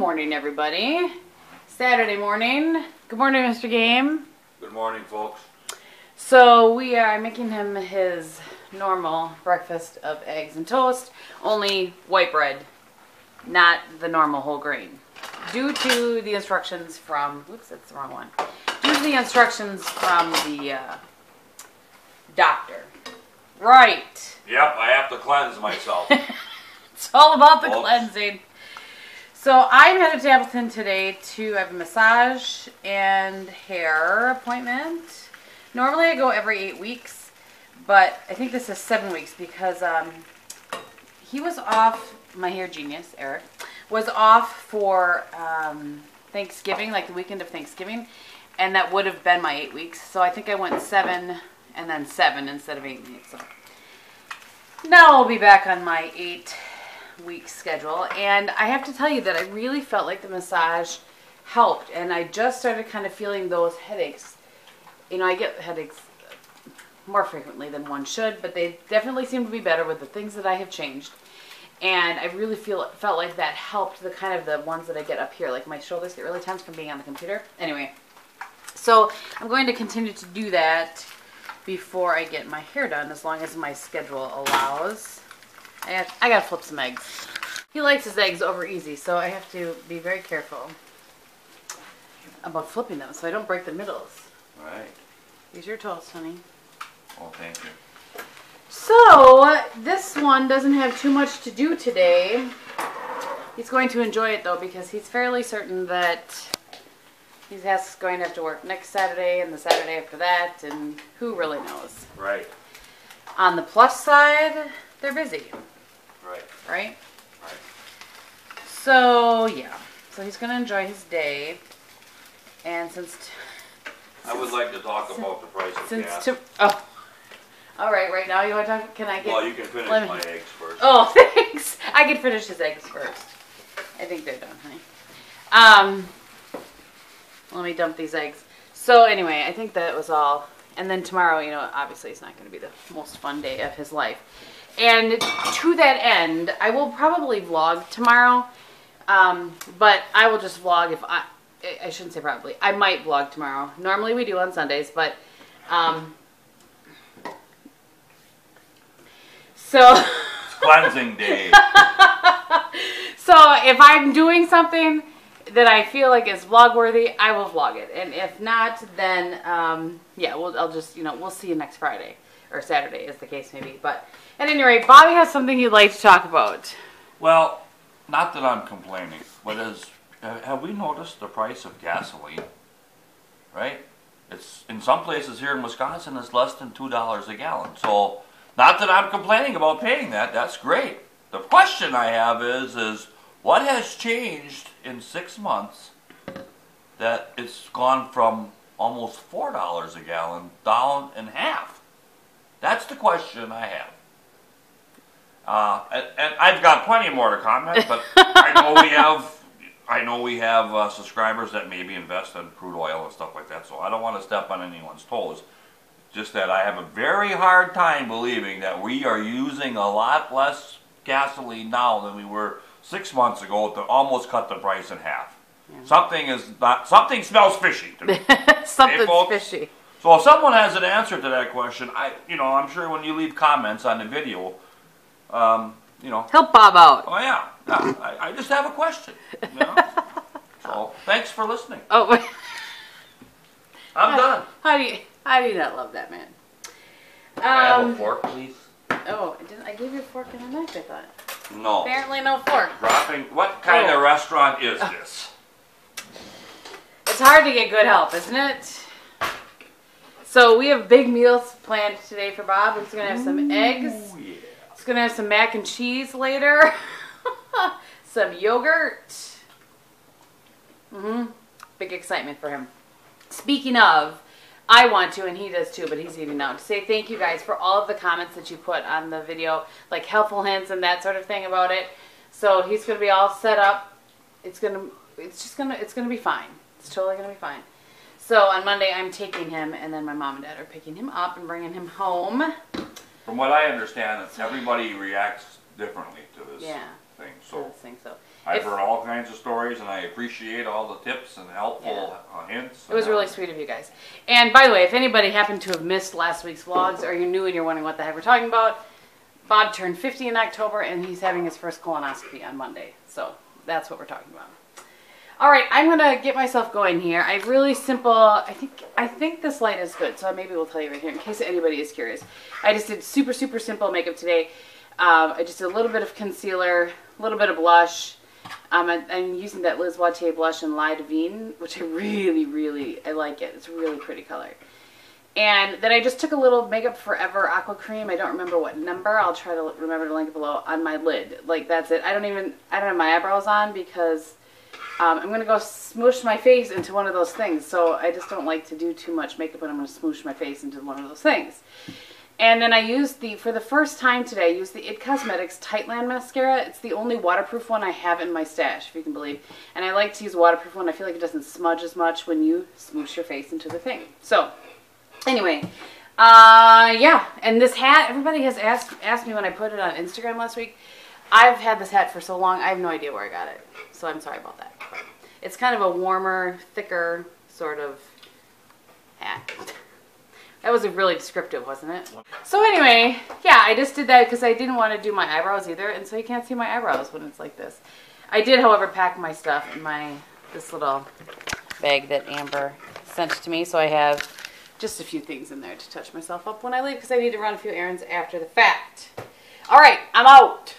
morning, everybody. Saturday morning. Good morning, Mr. Game. Good morning, folks. So we are making him his normal breakfast of eggs and toast, only white bread, not the normal whole grain. Due to the instructions from, oops, that's the wrong one. Due to the instructions from the doctor. Right. Yep, I have to cleanse myself. It's all about the cleansing. So I'm headed to Appleton today to have a massage and hair appointment. Normally I go every 8 weeks, but I think this is 7 weeks because he was off, my hair genius, Eric, was off for Thanksgiving, like the weekend of Thanksgiving, and that would have been my 8 weeks. So I think I went 7 and then 7 instead of 8 weeks. So now I'll be back on my 8-week schedule, and I have to tell you that I really felt like the massage helped, and I just started kind of feeling those headaches. You know, I get headaches more frequently than one should, but they definitely seem to be better with the things that I have changed. And I really felt like that helped the kind of the ones that I get up here, like my shoulders get really tense from being on the computer. Anyway, so I'm going to continue to do that before I get my hair done, as long as my schedule allows. I gotta flip some eggs. He likes his eggs over easy, so I have to be very careful about flipping them so I don't break the middles. Right. Here's your toast, honey. Oh, thank you. So, this one doesn't have too much to do today. He's going to enjoy it, though, because he's fairly certain that he's going to have to work next Saturday and the Saturday after that, and who really knows. Right. On the plus side, they're busy. Right. Right? Right. So, yeah. So he's going to enjoy his day. And I would like to talk about the price of gas. Oh. All right now you want to talk? Can I get... Well, you can finish my eggs first. Oh, thanks. I can finish his eggs first. I think they're done, honey. Let me dump these eggs. So anyway, I think that was all. And then tomorrow, you know, obviously it's not going to be the most fun day of his life. And to that end, I will probably vlog tomorrow. But I will just vlog if I shouldn't say probably. I might vlog tomorrow. Normally we do on Sundays, but so it's cleansing day. So if I'm doing something that I feel like is vlog worthy, I will vlog it. And if not, then yeah, I'll just, you know, we'll see you next Friday or Saturday, as the case may be. But at any rate, Bobby has something he'd like to talk about. Well, not that I'm complaining, but have we noticed the price of gasoline? Right? It's in some places here in Wisconsin, it's less than $2 a gallon. So, not that I'm complaining about paying that. That's great. The question I have is what has changed in 6 months that it's gone from almost $4 a gallon down in half? That's the question I have. And I've got plenty more to comment, but I know we have subscribers that maybe invest in crude oil and stuff like that, so I don't want to step on anyone's toes. Just that I have a very hard time believing that we are using a lot less gasoline now than we were 6 months ago to almost cut the price in half. Yeah. Something smells fishy to me. Something's fishy. So if someone has an answer to that question, I'm sure when you leave comments on the video, help Bob out. Oh yeah, I just have a question. You know? So thanks for listening. Oh, I'm done. How do you not love that man? Can I have a fork, please? Oh, I gave you a fork and a knife, I thought. No. Apparently no fork. What kind of restaurant is this? It's hard to get good help, isn't it? So we have big meals planned today for Bob. He's going to have some eggs. Yeah. He's going to have some mac and cheese later. Some yogurt. Big excitement for him. Speaking of, I want to, and he does too, but he's eating now, to say thank you guys for all of the comments that you put on the video, like helpful hints and that sort of thing about it. So he's going to be all set up. It's going to be fine. It's totally going to be fine. So on Monday I'm taking him, and then my mom and dad are picking him up and bringing him home. From what I understand, everybody reacts differently to this thing. So. So. I've heard all kinds of stories, and I appreciate all the tips and helpful hints. It was really sweet of you guys. And by the way, if anybody happened to have missed last week's vlogs, or you're new and you're wondering what the heck we're talking about, Bob turned 50 in October, and he's having his first colonoscopy on Monday. So that's what we're talking about. All right, I'm gonna get myself going here. I have really simple. I think this light is good, so maybe we'll tell you right here in case anybody is curious. I just did super simple makeup today. I just did a little bit of concealer, a little bit of blush. I'm using that Liz Wautier blush in La Divine, which I really like it. It's a really pretty color. And then I just took a little Makeup Forever Aqua Cream. I don't remember what number. I'll try to remember to link it below on my lid. Like, that's it. I don't have my eyebrows on because I'm going to go smoosh my face into one of those things. So I just don't like to do too much makeup when I'm going to smoosh my face into one of those things. And then I used for the first time today, I used the IT Cosmetics Tightland Mascara. It's the only waterproof one I have in my stash, if you can believe. And I like to use a waterproof one. I feel like it doesn't smudge as much when you smoosh your face into the thing. So, anyway, yeah. And this hat, everybody has asked me when I put it on Instagram last week. I've had this hat for so long, I have no idea where I got it. So I'm sorry about that. But it's kind of a warmer, thicker sort of hat. That was really descriptive, wasn't it? So anyway, yeah, I just did that because I didn't want to do my eyebrows either, and so you can't see my eyebrows when it's like this. I did, however, pack my stuff in this little bag that Amber sent to me, so I have just a few things in there to touch myself up when I leave because I need to run a few errands after the fact. All right, I'm out.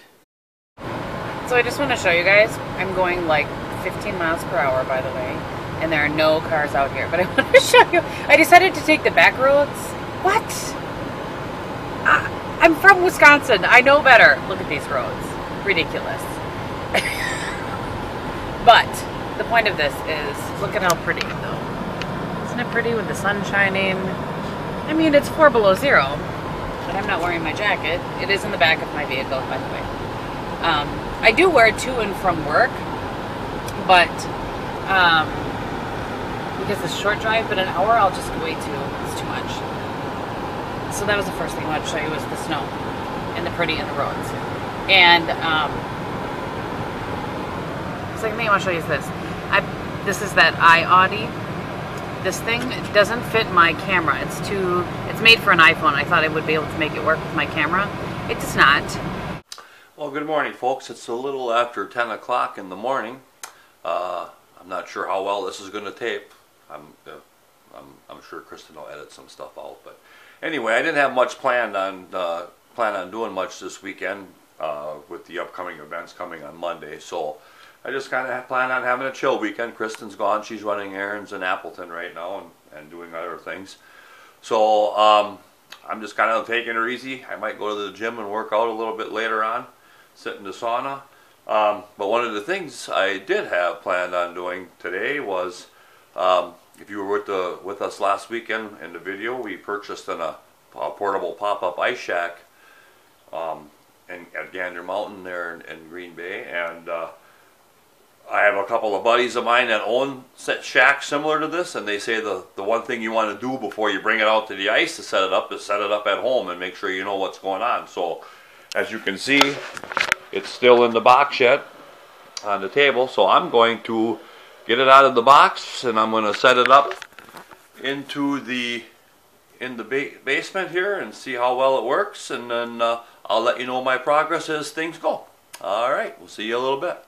So I just want to show you guys, I'm going like 15 miles per hour, by the way. And there are no cars out here. But I want to show you. I decided to take the back roads. What? I'm from Wisconsin. I know better. Look at these roads. Ridiculous. But the point of this is, look at how pretty, though. Isn't it pretty with the sun shining? I mean, it's 4 below 0. But I'm not wearing my jacket. It is in the back of my vehicle, by the way. I do wear it to and from work. But, because it's a short drive, but an hour I'll just go way it's too much. So that was the first thing I wanted to show you was the snow and the pretty and the roads. And the second thing I want to show you is this. This is that iAudi. This thing doesn't fit my camera. It's made for an iPhone. I thought I would be able to make it work with my camera. It does not. Well, good morning, folks. It's a little after 10 o'clock in the morning. I'm not sure how well this is going to tape. I'm sure Kristin will edit some stuff out, but anyway, I didn't have much planned on doing much this weekend with the upcoming events coming on Monday. So I just kind of plan on having a chill weekend. Kristin's gone; she's running errands in Appleton right now and doing other things. So I'm just kind of taking her easy. I might go to the gym and work out a little bit later on, sit in the sauna. But one of the things I did have planned on doing today was, if you were with us last weekend in the video, we purchased a portable pop-up ice shack at Gander Mountain there in Green Bay, and I have a couple of buddies of mine that own shacks similar to this, and they say the one thing you want to do before you bring it out to the ice to set it up is set it up at home and make sure you know what's going on. So as you can see, it's still in the box yet on the table, so I'm going to get it out of the box and I'm going to set it up in the basement here and see how well it works, and then I'll let you know my progress as things go. Alright, we'll see you a little bit.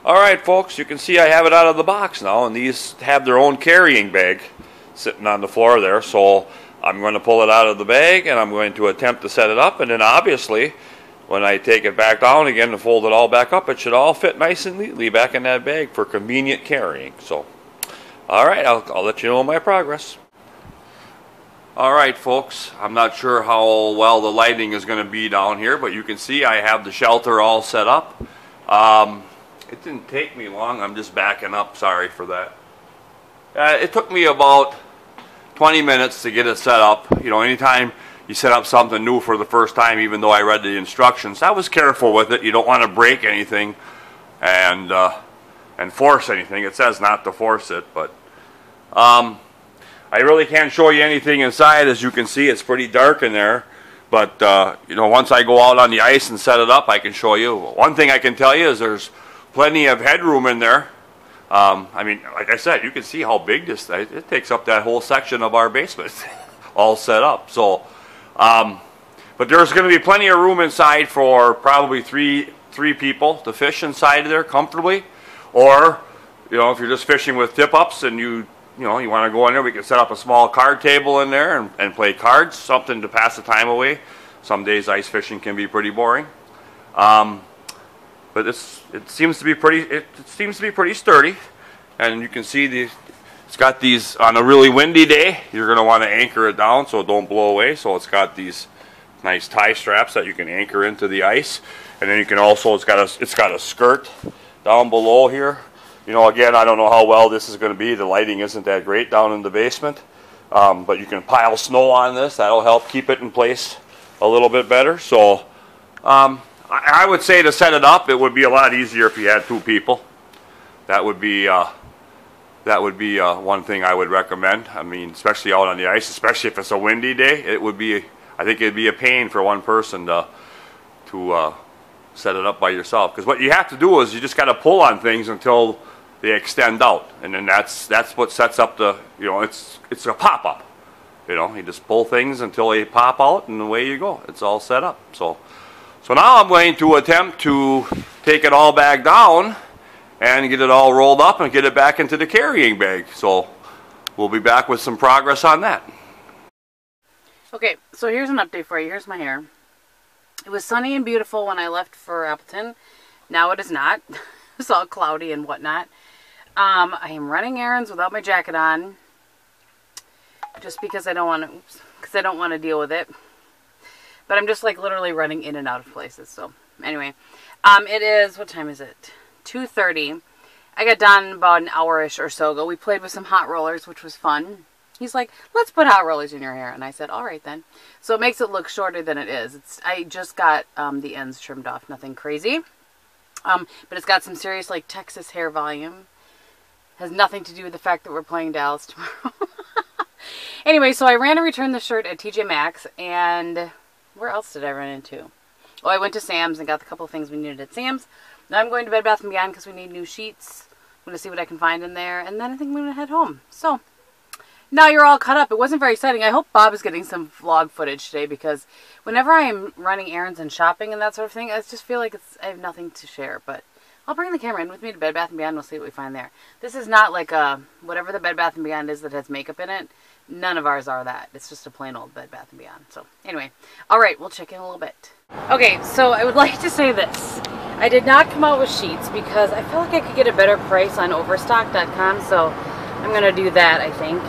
Alright folks, you can see I have it out of the box now, and these have their own carrying bag sitting on the floor there, so I'm going to pull it out of the bag and I'm going to attempt to set it up, and then obviously when I take it back down again to fold it all back up, it should all fit nice and neatly back in that bag for convenient carrying. So, alright, I'll let you know my progress. Alright folks, I'm not sure how well the lighting is going to be down here, but you can see I have the shelter all set up. It didn't take me long, I'm just backing up, sorry for that. It took me about 20 minutes to get it set up. You know, anytime you set up something new for the first time, even though I read the instructions, I was careful with it. You don't want to break anything and force anything. It says not to force it, but I really can't show you anything inside. As you can see, it's pretty dark in there, but you know, once I go out on the ice and set it up, I can show you. One thing I can tell you is there's plenty of headroom in there. I mean, like I said, you can see how big this is. It takes up that whole section of our basement, all set up. So, but there's going to be plenty of room inside for probably three people to fish inside of there comfortably. Or, you know, if you're just fishing with tip-ups and you want to go in there, we can set up a small card table in there and play cards, something to pass the time away. Some days ice fishing can be pretty boring. But it seems to be pretty sturdy, and you can see it's got these on a really windy day. You're going to want to anchor it down so it don't blow away. So it's got these nice tie straps that you can anchor into the ice, and then you can also it's got a skirt down below here. You know, again, I don't know how well this is going to be. The lighting isn't that great down in the basement, but you can pile snow on this. That'll help keep it in place a little bit better. So. I would say to set it up, it would be a lot easier if you had 2 people. That would be one thing I would recommend. I mean, especially out on the ice, especially if it's a windy day, I think it'd be a pain for one person to set it up by yourself. Because what you have to do is you just got to pull on things until they extend out, and then that's what sets up the, you know, it's a pop up. You know, you just pull things until they pop out, and away you go. It's all set up. So now I'm going to attempt to take it all back down and get it all rolled up and get it back into the carrying bag. So we'll be back with some progress on that. Okay, so here's an update for you. Here's my hair. It was sunny and beautiful when I left for Appleton. Now it is not. It's all cloudy and whatnot. I am running errands without my jacket on, just because I don't want to deal with it. But I'm just like literally running in and out of places. So anyway, it is, what time is it? 2:30. I got done about an hour-ish or so ago. We played with some hot rollers, which was fun. He's like, let's put hot rollers in your hair. And I said, all right then. So it makes it look shorter than it is. I just got the ends trimmed off. Nothing crazy. But it's got some serious like Texas hair volume. Has nothing to do with the fact that we're playing Dallas tomorrow. Anyway, so I ran and returned the shirt at TJ Maxx, and where else did I run into? Oh, I went to Sam's and got a couple of things we needed at Sam's. Now I'm going to Bed Bath & Beyond because we need new sheets. I'm going to see what I can find in there, and then I think I'm going to head home. So, now you're all caught up. It wasn't very exciting. I hope Bob is getting some vlog footage today, because whenever I am running errands and shopping and that sort of thing, I just feel like I have nothing to share. But I'll bring the camera in with me to Bed Bath & Beyond. We'll see what we find there. This is not like whatever the Bed Bath & Beyond is that has makeup in it. None of ours are that. It's just a plain old Bed Bath & Beyond. So, anyway. Alright, we'll check in a little bit. Okay, so I would like to say this. I did not come out with sheets because I feel like I could get a better price on overstock.com, so I'm going to do that, I think.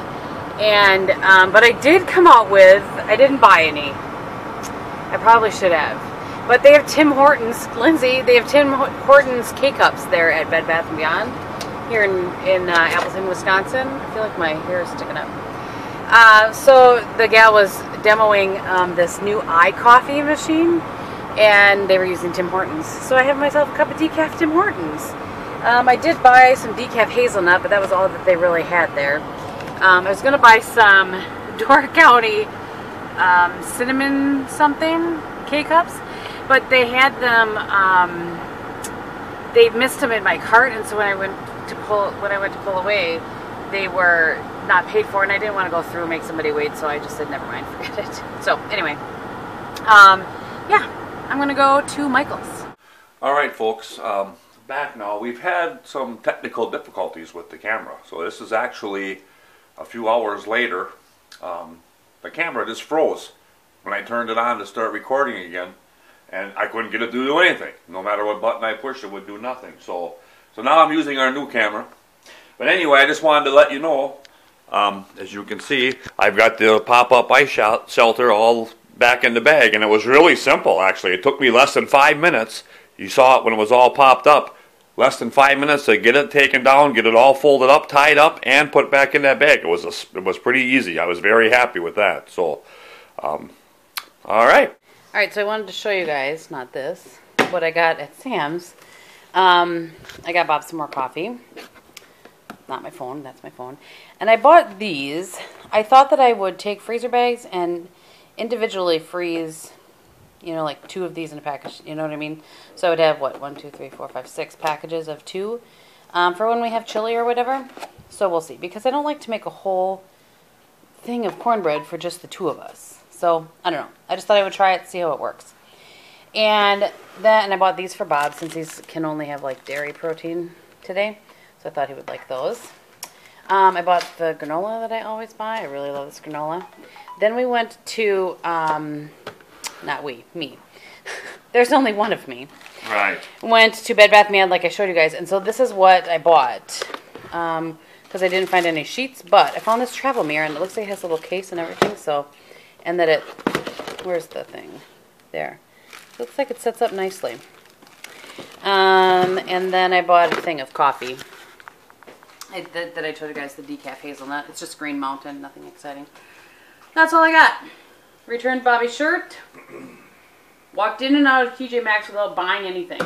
And, but I did come out with, I didn't buy any. I probably should have. But they have Tim Hortons, Lindsay, they have Tim Hortons K-Cups there at Bed Bath & Beyond here in Appleton, Wisconsin. I feel like my hair is sticking up. So the gal was demoing this new iCoffee machine, and they were using Tim Hortons. So I have myself a cup of decaf Tim Hortons. I did buy some decaf hazelnut, but that was all that they really had there. I was going to buy some Door County cinnamon something K-Cups, but they had them, they missed them in my cart, and so when I went to pull away, they were not paid for, and I didn't want to go through and make somebody wait, so I just said never mind, forget it. So anyway, yeah, I'm gonna go to Michael's. All right, folks, back now. We've had some technical difficulties with the camera, so this is actually a few hours later. The camera just froze when I turned it on to start recording again, and I couldn't get it to do anything. No matter what button I pushed, it would do nothing. So now I'm using our new camera. But anyway, I just wanted to let you know, as you can see, I've got the pop-up ice shelter all back in the bag, and it was really simple, actually. It took me less than 5 minutes. You saw it when it was all popped up. Less than 5 minutes to get it taken down, get it all folded up, tied up, and put back in that bag. It was pretty easy. I was very happy with that. So, all right. All right, so I wanted to show you guys, not this, what I got at Sam's. I got Bob some more coffee. Not my phone, that's my phone. And I bought these. I thought that I would take freezer bags and individually freeze You know, like 2 of these in a package. You know what I mean? So I would have, what, 1, 2, 3, 4, 5, 6 packages of 2 for when we have chili or whatever. So we'll see. Because I don't like to make a whole thing of cornbread for just the 2 of us. So, I don't know. I just thought I would try it, see how it works. And I bought these for Bob since these can only have like dairy protein today. So I thought he would like those. I bought the granola that I always buy. I really love this granola. Then we went to, me. There's only one of me. Right. Went to Bed Bath & Beyond like I showed you guys. And so this is what I bought. Because I didn't find any sheets. But I found this travel mirror and it looks like it has a little case and everything. So, and that it, where's the thing? There. Looks like it sets up nicely. And then I bought a thing of coffee. That I told you guys, the decaf hazelnut. It's just Green Mountain, nothing exciting. That's all I got. Returned Bobby's shirt. Walked in and out of TJ Maxx without buying anything.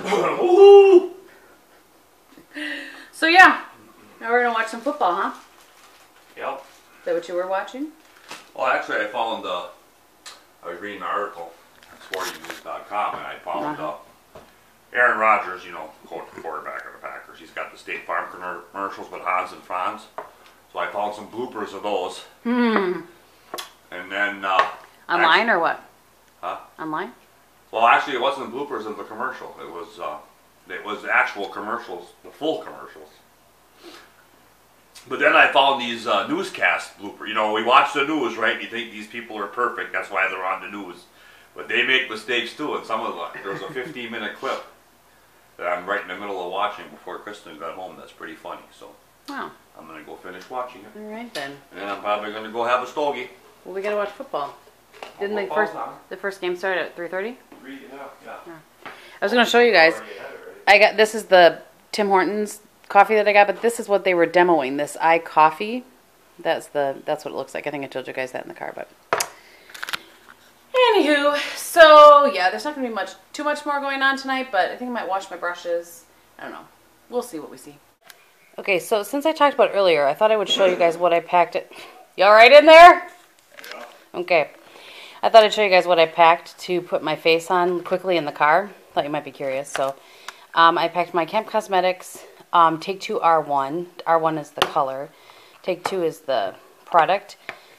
So yeah, now we're gonna watch some football, huh? Yep. Is that what you were watching? Well, actually, I was reading an article on sportingnews.com, and I found Aaron Rodgers, you know, quarterback of the Packers. He's got the State Farm commercials with Hans and Franz. So I found some bloopers of those. And then Online or what? Huh? Online? Well, actually, it wasn't bloopers of the commercial. It was actual commercials, the full commercials. But then I found these newscast bloopers. You know, we watch the news, right? You think these people are perfect. That's why they're on the news. But they make mistakes too. And some of them, there's a 15-minute clip that I'm right in the middle of watching before Kristin got home. That's pretty funny. So Wow. I'm going to go finish watching it. All right then. And then I'm probably going to go have a stogie. Well, we gotta watch football. Didn't the first game start at 3:30? Yeah. I was gonna show you guys. This is the Tim Hortons coffee that I got, but this is what they were demoing. This iCoffee. That's what it looks like. I think I told you guys that in the car, but anywho, so yeah, there's not gonna be too much more going on tonight, but I think I might wash my brushes. I don't know. We'll see what we see. Okay, so since I talked about it earlier, I thought I would show you guys what I packed. You all right in there? Yeah. Okay. I thought I'd show you guys what I packed to put my face on quickly in the car. Thought you might be curious. So I packed my Camp Cosmetics Take 2 R1. R1 is the color. Take 2 is the product.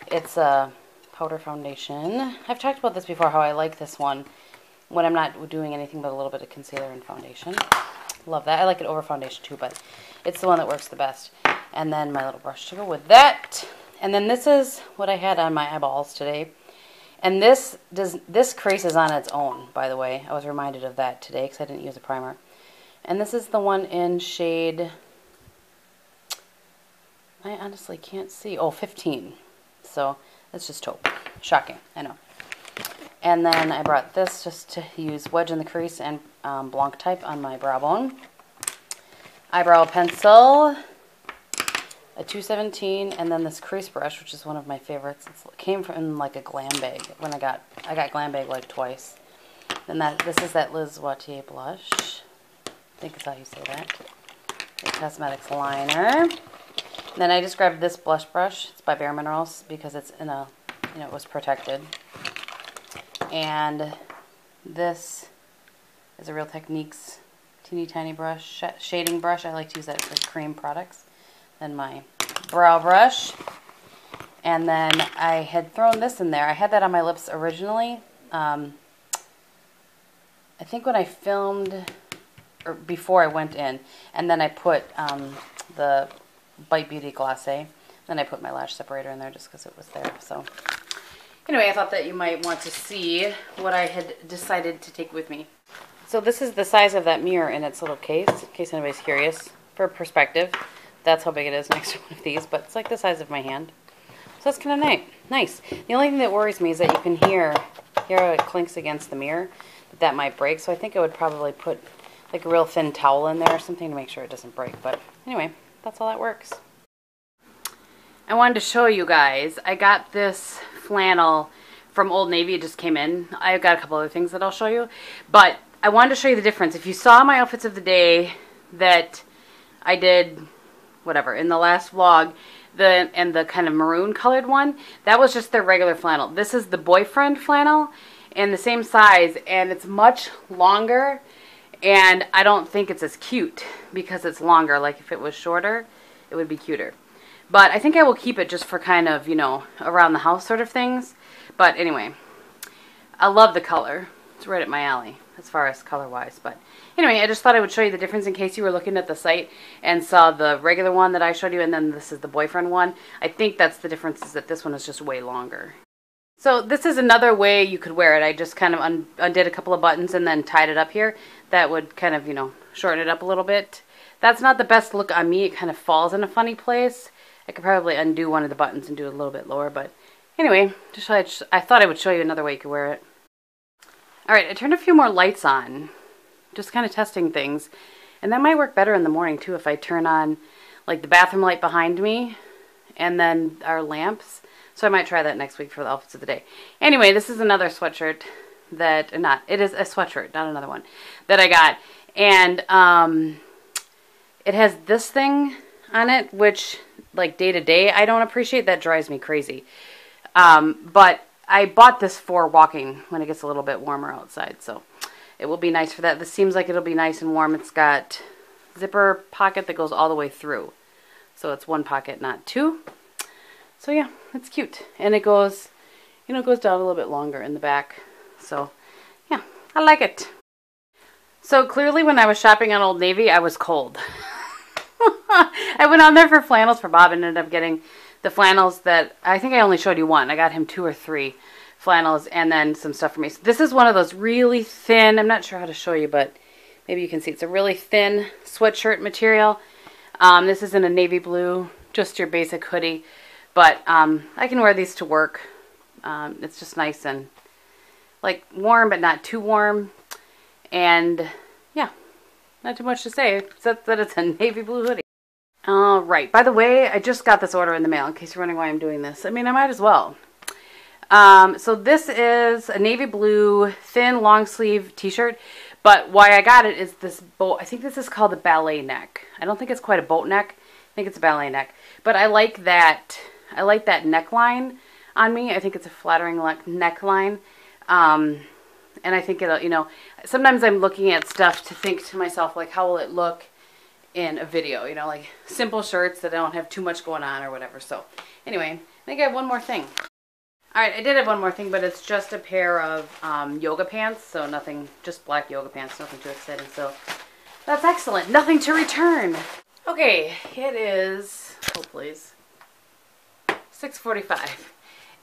It's a powder foundation. I've talked about this before, how I like this one when I'm not doing anything but a little bit of concealer and foundation. Love that. I like it over foundation too, but it's the one that works the best. And then my little brush to go with that. And then this is what I had on my eyeballs today. And this creases on its own, by the way. I was reminded of that today because I didn't use a primer. And this is the one in shade, I honestly can't see. Oh, 15. So that's just taupe. Shocking, I know. And then I brought this just to use wedge in the crease and Blanc type on my brow bone. Eyebrow pencil. A 217, and then this crease brush, which is one of my favorites. It came from like a glam bag. When I got glam bag like twice. Then this is that Liz Wautier blush. I think it's how you say that. The Cosmetics liner. And then I just grabbed this blush brush. It's by Bare Minerals because it's in a, it was protected. And this is a Real Techniques teeny tiny brush, shading brush. I like to use that for cream products. Then my brow brush. And then I had thrown this in there. I had that on my lips originally. I think when I filmed, or before I went in. And then I put the Bite Beauty Glacé. Then I put my lash separator in there just because it was there. So anyway, I thought that you might want to see what I had decided to take with me. So this is the size of that mirror in its little case, in case anybody's curious, for perspective. That's how big it is next to one of these, but it's like the size of my hand. So that's kind of nice. The only thing that worries me is that you can hear how it clinks against the mirror. That might break, so I think I would probably put like a real thin towel in there or something to make sure it doesn't break. But anyway, that's all that works. I wanted to show you guys. I got this flannel from Old Navy. It just came in. I've got a couple other things that I'll show you. But I wanted to show you the difference. If you saw my outfits of the day that I did, whatever, in the last vlog, the kind of maroon colored one, that was just their regular flannel. This is the boyfriend flannel, and the same size, and it's much longer, and I don't think it's as cute because it's longer. Like if it was shorter, it would be cuter. But I think I will keep it just for kind of, you know, around the house sort of things. But anyway, I love the color. It's right up my alley as far as color-wise. But anyway, I just thought I would show you the difference in case you were looking at the site and saw the regular one that I showed you, and then this is the boyfriend one. I think that's the difference, is that this one is just way longer. So this is another way you could wear it. I just kind of undid a couple of buttons and then tied it up here. That would kind of, you know, shorten it up a little bit. That's not the best look on me. It kind of falls in a funny place. I could probably undo one of the buttons and do it a little bit lower, but anyway, I thought I would show you another way you could wear it. Alright, I turned a few more lights on, just kind of testing things, and that might work better in the morning too if I turn on like the bathroom light behind me and then our lamps. So I might try that next week for the outfits of the day. Anyway, this is another sweatshirt it is a sweatshirt, not another one, that I got, and it has this thing on it, which like day to day I don't appreciate. That drives me crazy. But I bought this for walking when it gets a little bit warmer outside, so it will be nice for that. This seems like it'll be nice and warm. It's got zipper pocket that goes all the way through, so it's one pocket, not two. So yeah, it's cute, and it goes, you know, it goes down a little bit longer in the back. So yeah, I like it. So clearly, when I was shopping on Old Navy, I was cold. I went on there for flannels for Bob and ended up getting the flannels that, I think I only showed you one. I got him 2 or 3 flannels and then some stuff for me. So this is one of those really thin, I'm not sure how to show you, but maybe you can see. It's a really thin sweatshirt material. This is in a navy blue, just your basic hoodie. But I can wear these to work. It's just nice and like warm, but not too warm. And yeah, not too much to say, except that it's a navy blue hoodie. Alright, by the way, I just got this order in the mail, in case you're wondering why I'm doing this. I mean, I might as well. So this is a navy blue, thin, long sleeve t-shirt, but why I got it is this boat. I think this is called a ballet neck. I don't think it's quite a boat neck. I think it's a ballet neck. But I like that neckline on me. I think it's a flattering neckline. And I think it'll, you know, sometimes I'm looking at stuff to think to myself, like, how will it look in a video, you know, like simple shirts that don't have too much going on or whatever. So anyway, I think I have one more thing. Alright, I did have one more thing, but it's just a pair of yoga pants, so nothing, just black yoga pants, nothing too exciting, so that's excellent. Nothing to return. Okay, it is, oh please, 6:45,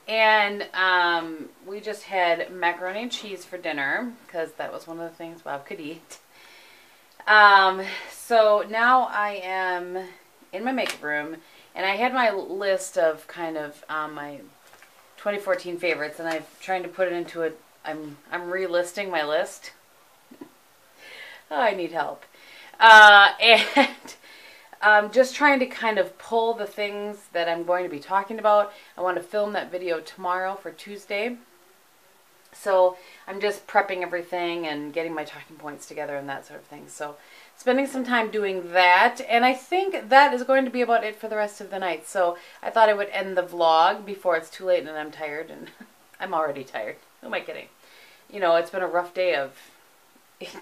and we just had macaroni and cheese for dinner, because that was one of the things Bob could eat. So now I am in my makeup room, and I had my list of kind of my 2014 favorites, and I'm trying to put it into a, I'm relisting my list. Oh, I need help. And I'm just trying to kind of pull the things that I'm going to be talking about. I want to film that video tomorrow for Tuesday. So I'm just prepping everything and getting my talking points together and that sort of thing. So spending some time doing that, and I think that is going to be about it for the rest of the night. So I thought I would end the vlog before it's too late and I'm tired, and I'm already tired. Who am I kidding? You know, it's been a rough day of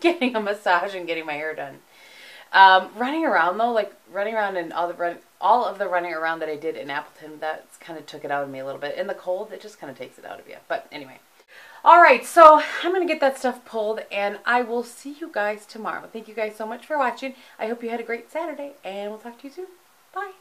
getting a massage and getting my hair done. Running around though, like running around and all of the running around that I did in Appleton, that kind of took it out of me a little bit. In the cold, it just kind of takes it out of you. But anyway. Alright, so I'm going to get that stuff pulled, and I will see you guys tomorrow. Thank you guys so much for watching. I hope you had a great Saturday, and we'll talk to you soon. Bye.